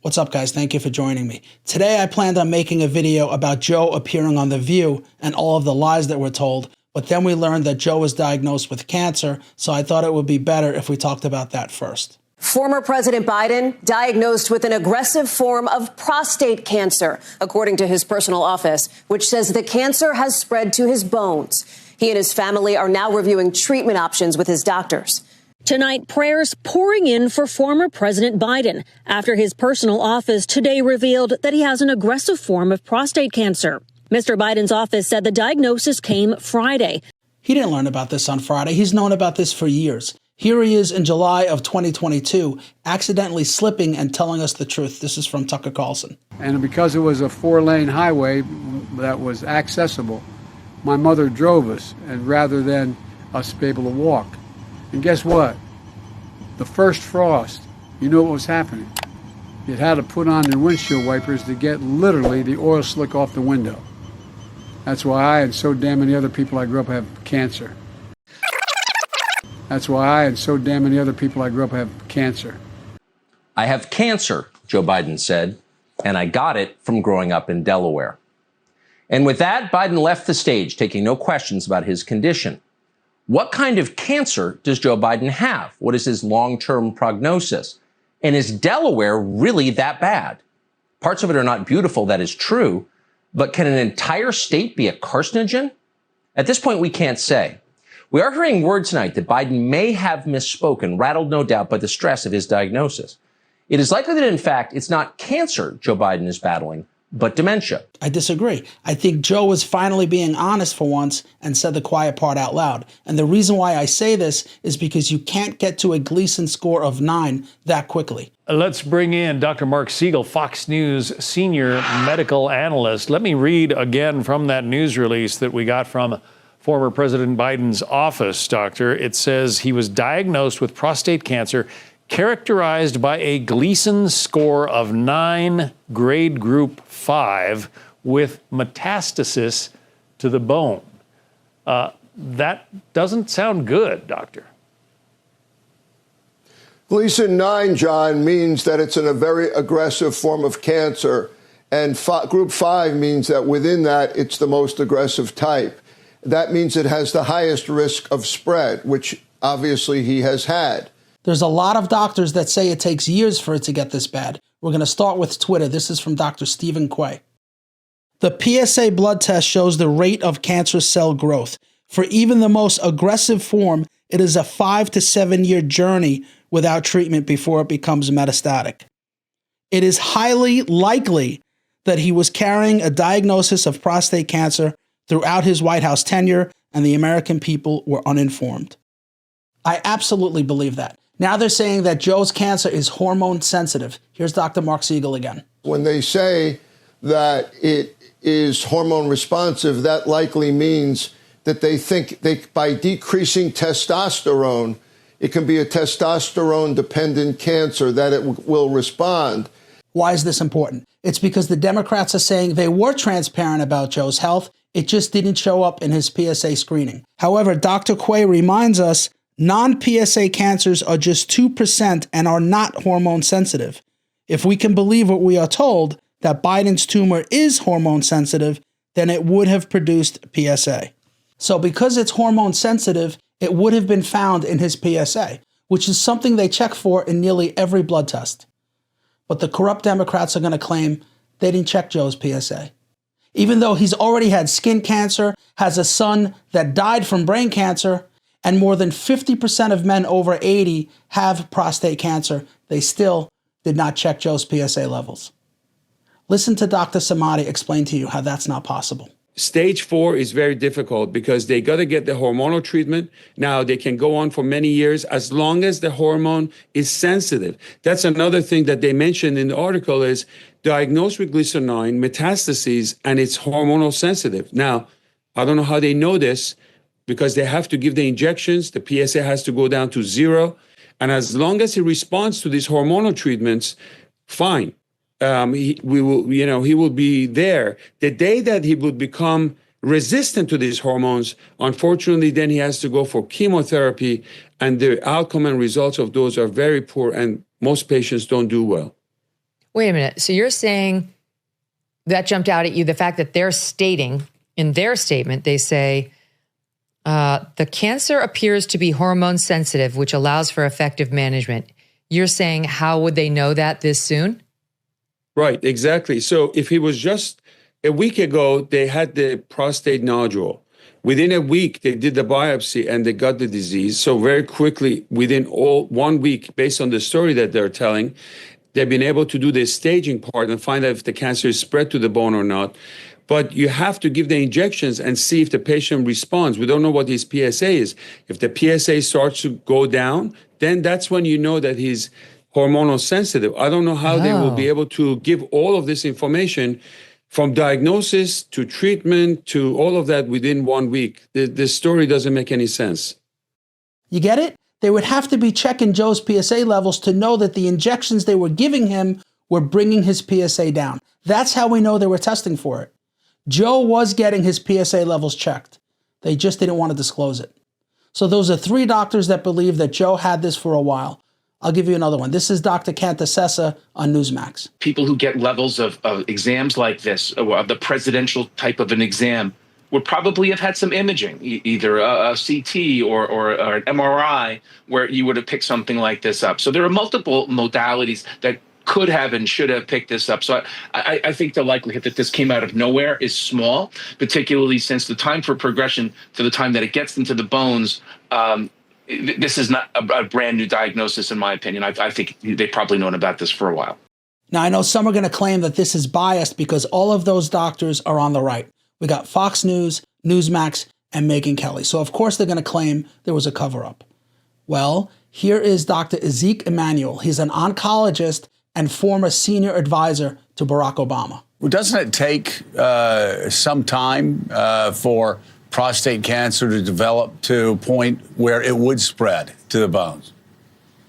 What's up, guys? Thank you for joining me. Today I planned on making a video about Joe appearing on The View and all of the lies that were told, but then we learned that Joe was diagnosed with cancer, so I thought it would be better if we talked about that first. Former President Biden diagnosed with an aggressive form of prostate cancer, according to his personal office, which says the cancer has spread to his bones. He and his family are now reviewing treatment options with his doctors. Tonight, prayers pouring in for former President Biden after his personal office today revealed that he has an aggressive form of prostate cancer. Mr. Biden's office said the diagnosis came Friday. He didn't learn about this on Friday. He's known about this for years. Here he is in July of 2022, accidentally slipping and telling us the truth. This is from Tucker Carlson. And because it was a 4-lane highway that was accessible, my mother drove us, and rather than us be able to walk. And guess what? The first frost, you know what was happening. You had to put on the windshield wipers to get literally the oil slick off the window. That's why I and so damn many other people I grew up have cancer. That's why I and so damn many other people I grew up have cancer. I have cancer, Joe Biden said, and I got it from growing up in Delaware. And with that, Biden left the stage, taking no questions about his condition. What kind of cancer does Joe Biden have? What is his long-term prognosis? And is Delaware really that bad? Parts of it are not beautiful, that is true, but can an entire state be a carcinogen? At this point, we can't say. We are hearing word tonight that Biden may have misspoken, rattled no doubt by the stress of his diagnosis. It is likely that, in fact, it's not cancer Joe Biden is battling, but dementia. I disagree. I think Joe was finally being honest for once and said the quiet part out loud. And the reason why I say this is because you can't get to a Gleason score of 9 that quickly. Let's bring in Dr. Mark Siegel, Fox News senior medical analyst. Let me read again from that news release that we got from former President Biden's office, doctor. It says he was diagnosed with prostate cancer characterized by a Gleason score of 9, grade group 5, with metastasis to the bone. That doesn't sound good, doctor. Gleason 9, John, means that it's in a very aggressive form of cancer, and group 5 means that within that, it's the most aggressive type. That means it has the highest risk of spread, which obviously he has had. There's a lot of doctors that say it takes years for it to get this bad. We're going to start with Twitter. This is from Dr. Stephen Quay. The PSA blood test shows the rate of cancer cell growth. For even the most aggressive form, it is a 5 to 7 year journey without treatment before it becomes metastatic. It is highly likely that he was carrying a diagnosis of prostate cancer throughout his White House tenure, and the American people were uninformed. I absolutely believe that. Now they're saying that Joe's cancer is hormone sensitive. Here's Dr. Mark Siegel again. When they say that it is hormone responsive, that likely means that they think by decreasing testosterone, it can be a testosterone-dependent cancer, that it will respond. Why is this important? It's because the Democrats are saying they were transparent about Joe's health. It just didn't show up in his PSA screening. However, Dr. Quay reminds us non-PSA cancers are just 2% and are not hormone sensitive. If we can believe what we are told, that Biden's tumor is hormone sensitive, then it would have produced PSA. So because it's hormone sensitive, it would have been found in his PSA, which is something they check for in nearly every blood test. But the corrupt Democrats are going to claim they didn't check Joe's PSA. Even though he's already had skin cancer, has a son that died from brain cancer, and more than 50% of men over 80 have prostate cancer, they still did not check Joe's PSA levels. Listen to Dr. Samadi explain to you how that's not possible. Stage 4 is very difficult because they got to get the hormonal treatment. Now, they can go on for many years as long as the hormone is sensitive. That's another thing that they mentioned in the article is diagnosed with Gleason 9, metastases, and it's hormonal sensitive. Now, I don't know how they know this because they have to give the injections. The PSA has to go down to 0. And as long as he responds to these hormonal treatments, fine. He will be there. The day that he would become resistant to these hormones, unfortunately, then he has to go for chemotherapy, and the outcome and results of those are very poor, and most patients don't do well. Wait a minute. So you're saying that jumped out at you, the fact that they're stating in their statement, they say, the cancer appears to be hormone sensitive, which allows for effective management. You're saying, how would they know that this soon? Right, exactly. So if he was just a week ago, they had the prostate nodule. Within a week, they did the biopsy and they got the disease. So very quickly, within 1 week, based on the story that they're telling, they've been able to do the staging part and find out if the cancer is spread to the bone or not. But you have to give the injections and see if the patient responds. We don't know what his PSA is. If the PSA starts to go down, then that's when you know that he's hormonal sensitive. I don't know how they will be able to give all of this information from diagnosis to treatment to all of that within 1 week. The story doesn't make any sense. You get it? They would have to be checking Joe's PSA levels to know that the injections they were giving him were bringing his PSA down. That's how we know they were testing for it. Joe was getting his PSA levels checked. They just didn't want to disclose it. So those are 3 doctors that believe that Joe had this for a while. I'll give you another one. This is Dr. Cantacessa on Newsmax. People who get levels of exams like this, or the presidential type of an exam, would probably have had some imaging, either a CT or an MRI, where you would have picked something like this up. So there are multiple modalities that could have and should have picked this up. So I think the likelihood that this came out of nowhere is small, particularly since the time for progression to the time that it gets into the bones, this is not a brand new diagnosis, in my opinion. I think they've probably known about this for a while. Now, I know some are going to claim that this is biased because all of those doctors are on the right. We got Fox News, Newsmax, and Megyn Kelly. So, of course, they're going to claim there was a cover-up. Well, here is Dr. Ezek Emanuel. He's an oncologist and former senior advisor to Barack Obama. Well, doesn't it take some time for prostate cancer to develop to a point where it would spread to the bones?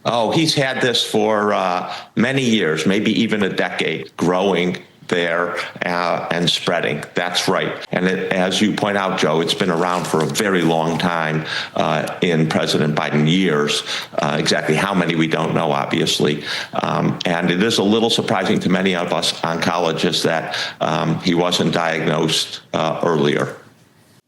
Oh, he's had this for many years, maybe even a decade, growing there and spreading. That's right. And as you point out, Joe, it's been around for a very long time in President Biden years. Exactly how many we don't know, obviously. And it is a little surprising to many of us oncologists that he wasn't diagnosed earlier.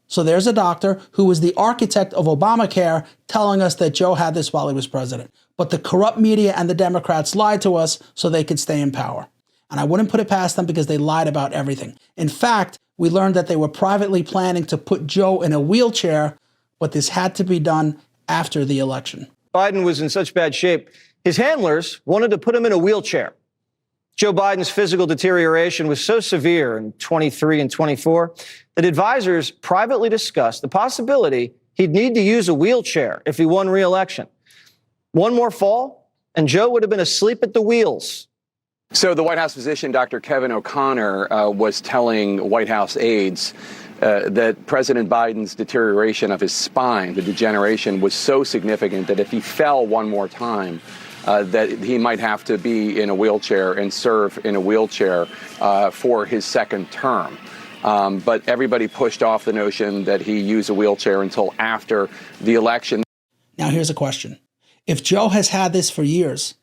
So there's a doctor who was the architect of Obamacare telling us that Joe had this while he was president. But the corrupt media and the Democrats lied to us so they could stay in power. And I wouldn't put it past them because they lied about everything. In fact, we learned that they were privately planning to put Joe in a wheelchair, but this had to be done after the election. Biden was in such bad shape, his handlers wanted to put him in a wheelchair. Joe Biden's physical deterioration was so severe in 23 and 24 that advisors privately discussed the possibility he'd need to use a wheelchair if he won re-election. One more fall, and Joe would have been asleep at the wheels. So the White House physician, Dr. Kevin O'Connor, was telling White House aides that President Biden's deterioration of his spine, the degeneration, was so significant that if he fell one more time, that he might have to be in a wheelchair and serve in a wheelchair for his second term. But everybody pushed off the notion that he use a wheelchair until after the election. Now, here's a question. If Joe has had this for years,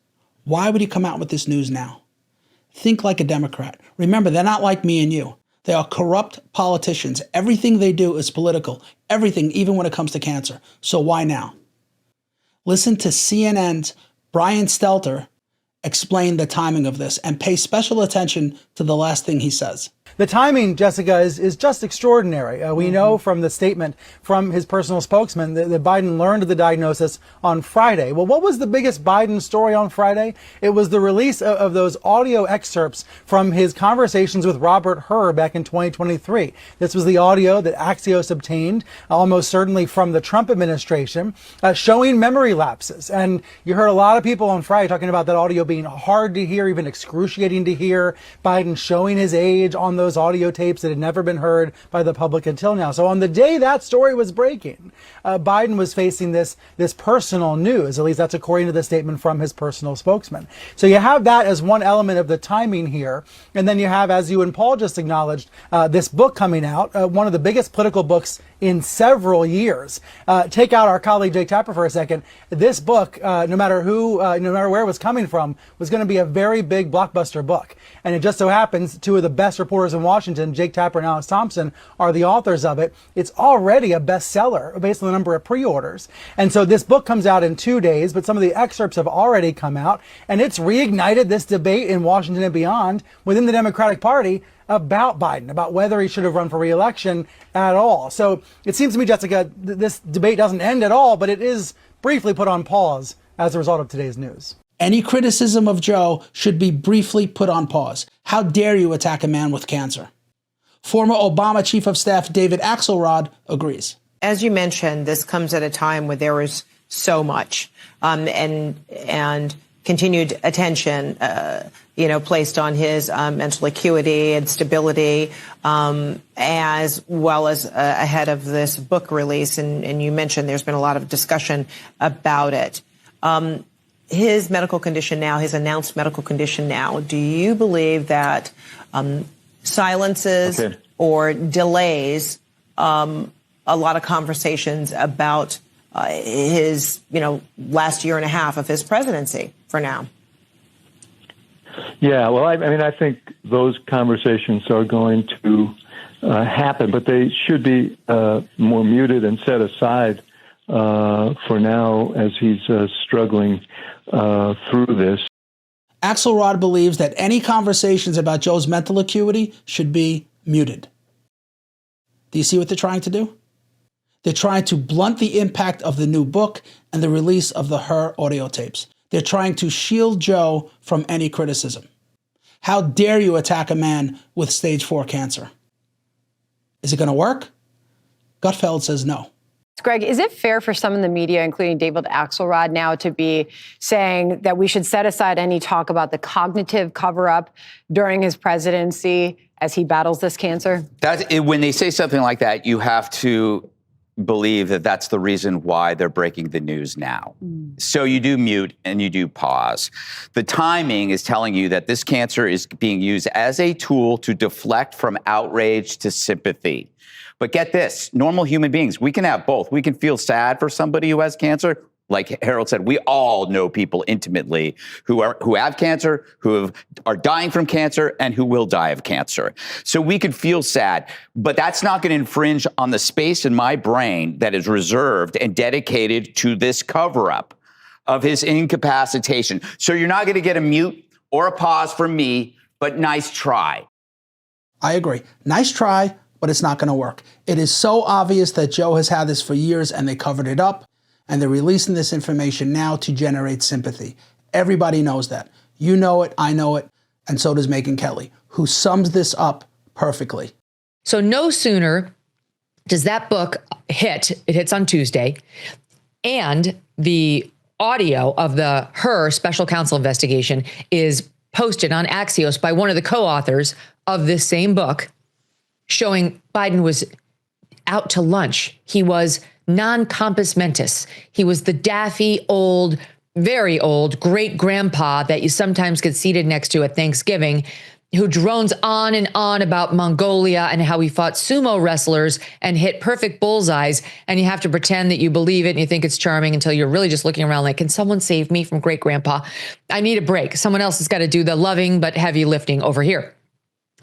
why would he come out with this news now? Think like a Democrat. Remember, they're not like me and you. They are corrupt politicians. Everything they do is political. Everything, even when it comes to cancer. So why now? Listen to CNN's Brian Stelter explain the timing of this and pay special attention to the last thing he says. The timing, Jessica, is just extraordinary. We know from the statement from his personal spokesman that Biden learned of the diagnosis on Friday. Well, what was the biggest Biden story on Friday? It was the release of those audio excerpts from his conversations with Robert Hur back in 2023. This was the audio that Axios obtained, almost certainly from the Trump administration, showing memory lapses. And you heard a lot of people on Friday talking about that audio being hard to hear, even excruciating to hear. Biden showing his age on those audio tapes that had never been heard by the public until now. So on the day that story was breaking, Biden was facing this personal news. At least that's according to the statement from his personal spokesman. So you have that as one element of the timing here. And then you have, as you and Paul just acknowledged, this book coming out, one of the biggest political books in several years. Take out our colleague Jake Tapper for a second. This book, no matter where it was coming from, was going to be a very big blockbuster book. And it just so happens two of the best reporters in Washington, Jake Tapper and Alex Thompson, are the authors of it. It's already a bestseller based on the number of pre-orders. And so this book comes out in 2 days, but some of the excerpts have already come out, and it's reignited this debate in Washington and beyond within the Democratic Party about Biden, about whether he should have run for re-election at all. So it seems to me, Jessica, this debate doesn't end at all, but it is briefly put on pause as a result of today's news. Any criticism of Joe should be briefly put on pause. How dare you attack a man with cancer? Former Obama Chief of Staff David Axelrod agrees. As you mentioned, this comes at a time where there is so much and continued attention, placed on his mental acuity and stability, as well as ahead of this book release. And you mentioned there's been a lot of discussion about it. His medical condition now, his announced medical condition now, do you believe that silences or delays a lot of conversations about his, last year and a half of his presidency for now? Yeah, well, I think those conversations are going to happen, but they should be more muted and set aside for now as he's struggling through this. Axelrod believes that any conversations about Joe's mental acuity should be muted. Do you see what they're trying to do? They're trying to blunt the impact of the new book and the release of the Her audio tapes. They're trying to shield Joe from any criticism. How dare you attack a man with stage 4 cancer? Is it going to work? Gutfeld says no. Greg, is it fair for some in the media, including David Axelrod, now to be saying that we should set aside any talk about the cognitive cover-up during his presidency as he battles this cancer? When they say something like that, you have to believe that that's the reason why they're breaking the news now. So you do mute and you do pause. The timing is telling you that this cancer is being used as a tool to deflect from outrage to sympathy. But get this, normal human beings, we can have both. We can feel sad for somebody who has cancer. Like Harold said, we all know people intimately who have cancer, are dying from cancer, and who will die of cancer. So we could feel sad, but that's not going to infringe on the space in my brain that is reserved and dedicated to this cover-up of his incapacitation. So you're not going to get a mute or a pause from me, but nice try. I agree. Nice try, but it's not going to work. It is so obvious that Joe has had this for years and they covered it up. And they're releasing this information now to generate sympathy. Everybody knows that. You know it, I know it, and so does Megyn Kelly, who sums this up perfectly. So no sooner does that book hit, it hits on Tuesday, and the audio of the Her special counsel investigation is posted on Axios by one of the co-authors of this same book, showing Biden was out to lunch. He was non-compos mentis. He was the daffy, old, very old great grandpa that you sometimes get seated next to at Thanksgiving, who drones on and on about Mongolia and how he fought sumo wrestlers and hit perfect bullseyes. And you have to pretend that you believe it and you think it's charming until you're really just looking around like, can someone save me from great grandpa? I need a break. Someone else has got to do the loving but heavy lifting over here.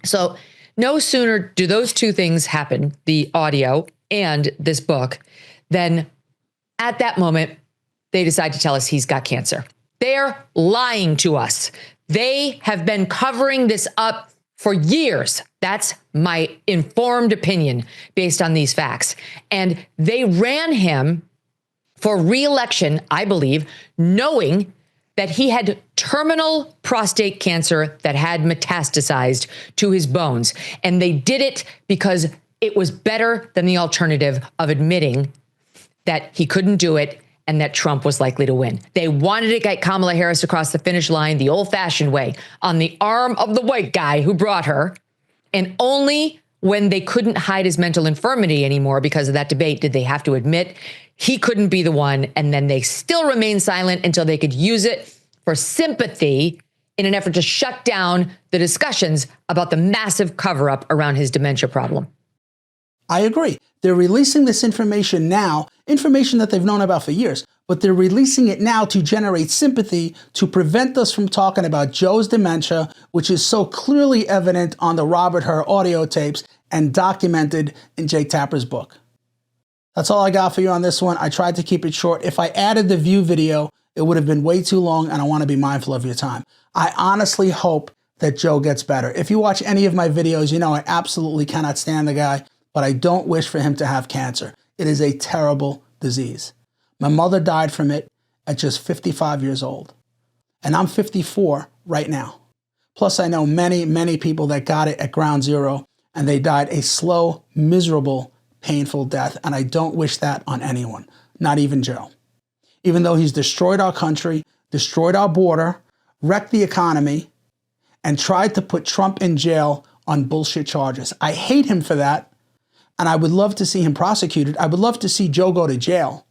So no sooner do those two things happen, the audio and this book, then at that moment, they decide to tell us he's got cancer. They're lying to us. They have been covering this up for years. That's my informed opinion based on these facts. And they ran him for re-election, I believe, knowing that he had terminal prostate cancer that had metastasized to his bones. And they did it because it was better than the alternative of admitting that he couldn't do it and that Trump was likely to win. They wanted to get Kamala Harris across the finish line the old-fashioned way, on the arm of the white guy who brought her. And only when they couldn't hide his mental infirmity anymore because of that debate did they have to admit he couldn't be the one. And then they still remained silent until they could use it for sympathy in an effort to shut down the discussions about the massive cover-up around his dementia problem. I agree. They're releasing this information now, information that they've known about for years, but they're releasing it now to generate sympathy, to prevent us from talking about Joe's dementia, which is so clearly evident on the Robert Hur audio tapes and documented in Jake Tapper's book. That's all I got for you on this one. I tried to keep it short. If I added the View video, it would have been way too long, and I want to be mindful of your time. I honestly hope that Joe gets better. If you watch any of my videos, you know I absolutely cannot stand the guy, but I don't wish for him to have cancer. It is a terrible disease. My mother died from it at just 55 years old, and I'm 54 right now. Plus, I know many, many people that got it at ground zero, and they died a slow, miserable, painful death, and I don't wish that on anyone, not even Joe. Even though he's destroyed our country, destroyed our border, wrecked the economy, and tried to put Trump in jail on bullshit charges. I hate him for that, and I would love to see him prosecuted. I would love to see Joe go to jail,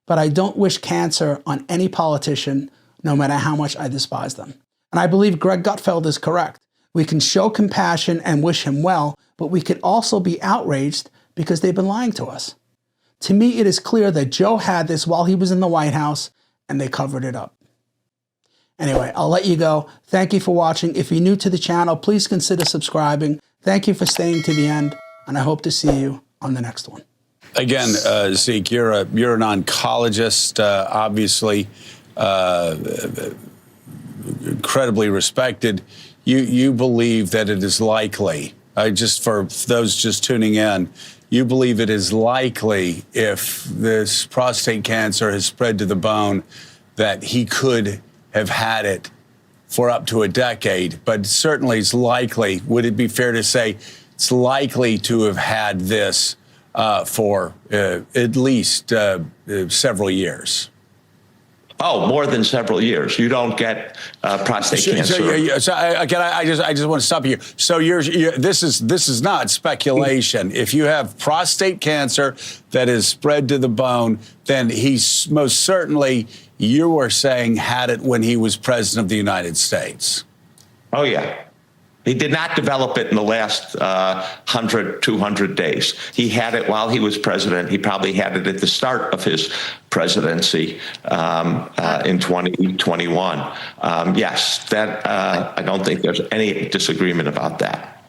but I don't wish cancer on any politician, no matter how much I despise them. And I believe Greg Gutfeld is correct. We can show compassion and wish him well, but we could also be outraged because they've been lying to us. To me, it is clear that Joe had this while he was in the White House, and they covered it up. Anyway, I'll let you go. Thank you for watching. If you're new to the channel, please consider subscribing. Thank you for staying to the end, and I hope to see you on the next one. Again, Zeke, you're an oncologist, obviously incredibly respected. You believe that it is likely, just for those just tuning in, you believe it is likely if this prostate cancer has spread to the bone that he could have had it for up to a decade, but certainly it's likely. Would it be fair to say it's likely to have had this for at least several years? Oh, more than several years. You don't get prostate cancer. So again, I just want to stop you. So this is not speculation. If you have prostate cancer that is spread to the bone, then he's most certainly, you were saying, had it when he was president of the United States. Oh, yeah. He did not develop it in the last 100, 200 days. He had it while he was president. He probably had it at the start of his presidency in 2021. Yes, that I don't think there's any disagreement about that.